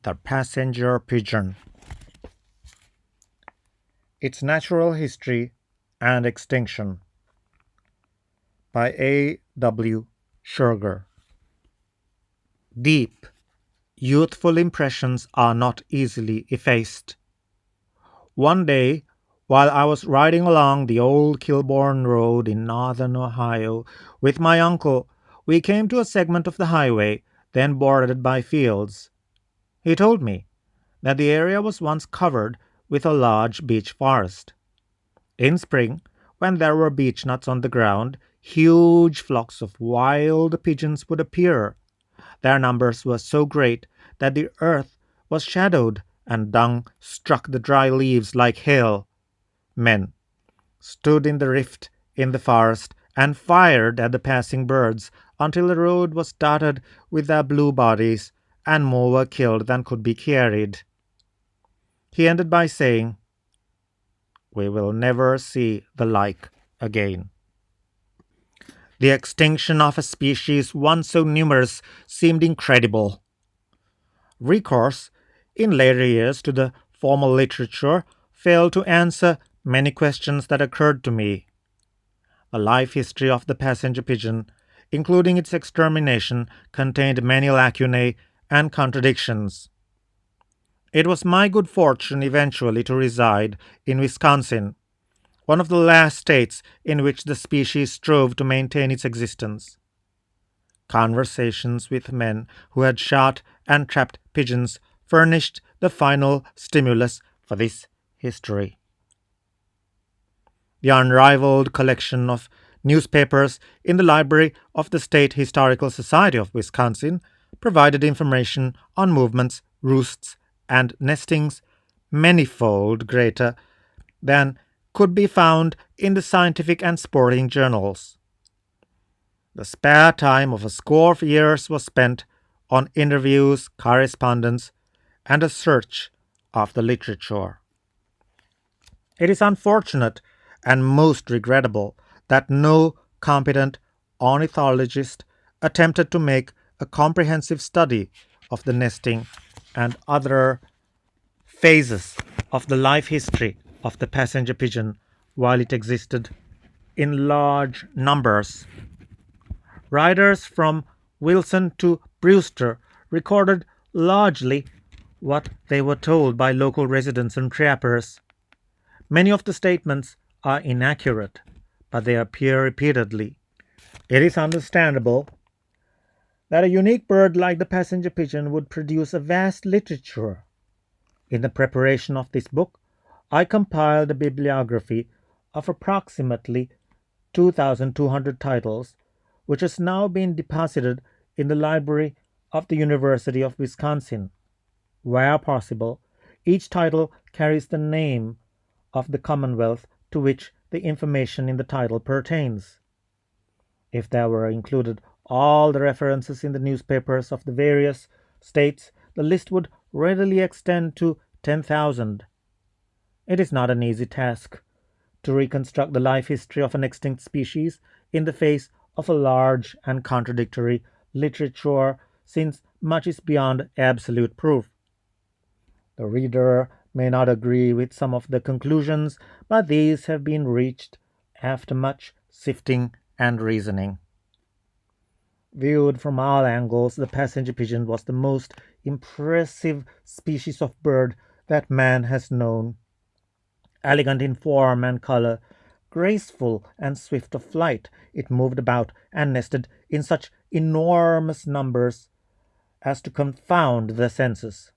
The Passenger Pigeon, Its Natural History and Extinction by A.W. Schorger. Deep, youthful impressions are not easily effaced. One day, while I was riding along the old Kilbourne Road in northern Ohio with my uncle, we came to a segment of the highway then bordered by fields. He told me that the area was once covered with a large beech forest. In spring, when there were beechnuts on the ground, huge flocks of wild pigeons would appear. Their numbers were so great that the earth was shadowed and dung struck the dry leaves like hail. Men stood in the rift in the forest and fired at the passing birds until the road was dotted with their blue bodies, and more were killed than could be carried. He ended by saying, "We will never see the like again." The extinction of a species once so numerous seemed incredible. Recourse, in later years, to the formal literature failed to answer many questions that occurred to me. The life history of the passenger pigeon, including its extermination, contained many lacunae and contradictions. It was my good fortune eventually to reside in Wisconsin, one of the last states in which the species strove to maintain its existence. Conversations with men who had shot and trapped pigeons furnished the final stimulus for this history. The unrivaled collection of newspapers in the library of the State Historical Society of Wisconsin provided information on movements, roosts, and nestings manifold greater than could be found in the scientific and sporting journals. The spare time of a score of years was spent on interviews, correspondence, and a search of the literature. It is unfortunate and most regrettable that no competent ornithologist attempted to make a comprehensive study of the nesting and other phases of the life history of the passenger pigeon while it existed in large numbers. Writers from Wilson to Brewster recorded largely what they were told by local residents and trappers. Many of the statements are inaccurate, but they appear repeatedly. It is understandable that a unique bird like the passenger pigeon would produce a vast literature. In the preparation of this book, I compiled a bibliography of approximately 2,200 titles, which has now been deposited in the library of the University of Wisconsin. Where possible, each title carries the name of the Commonwealth to which the information in the title pertains. If there were included all the references in the newspapers of the various states, the list would readily extend to 10,000. It is not an easy task to reconstruct the life history of an extinct species in the face of a large and contradictory literature, since much is beyond absolute proof. The reader may not agree with some of the conclusions, but these have been reached after much sifting and reasoning. Viewed from all angles, the passenger pigeon was the most impressive species of bird that man has known. Elegant in form and color, graceful and swift of flight, it moved about and nested in such enormous numbers as to confound the senses.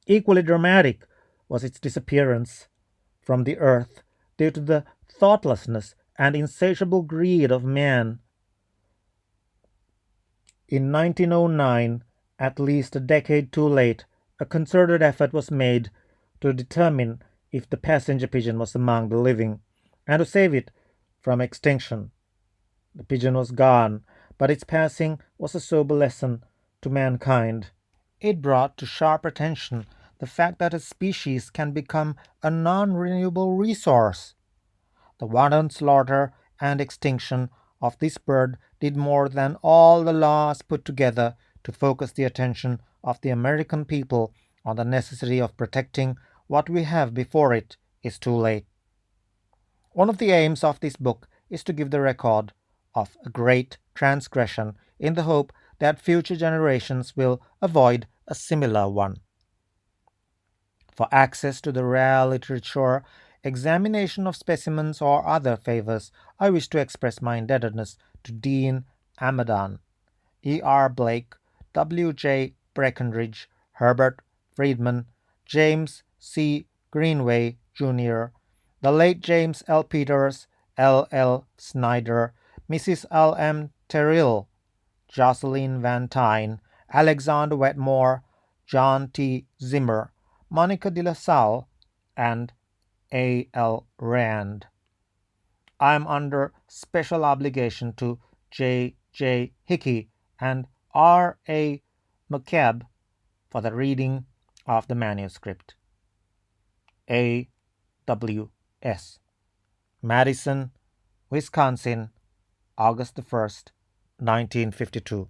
Equally dramatic was its disappearance from the earth due to the thoughtlessness and insatiable greed of man. In 1909, at least a decade too late, a concerted effort was made to determine if the passenger pigeon was among the living, and to save it from extinction. The pigeon was gone, but its passing was a sober lesson to mankind. It brought to sharp attention the fact that a species can become a non-renewable resource. The wanton slaughter and extinction of this bird did more than all the laws put together to focus the attention of the American people on the necessity of protecting what we have before it is too late. One of the aims of this book is to give the record of a great transgression in the hope that future generations will avoid a similar one. For access to the rare literature, examination of specimens, or other favors, I wish to express my indebtedness to Dean Amadan, E.R. Blake, W.J. Breckenridge, Herbert Friedman, James C. Greenway, Jr., the late James L. Peters, L. L. Snyder, Mrs. L. M. Terrill, Jocelyn Van Tyne, Alexander Wetmore, John T. Zimmer, Monica de la Salle, and A. L. Rand. I am under special obligation to J. J. Hickey and R. A. McCabe for the reading of the manuscript. AWS. Madison, Wisconsin, August the 1st, 1952.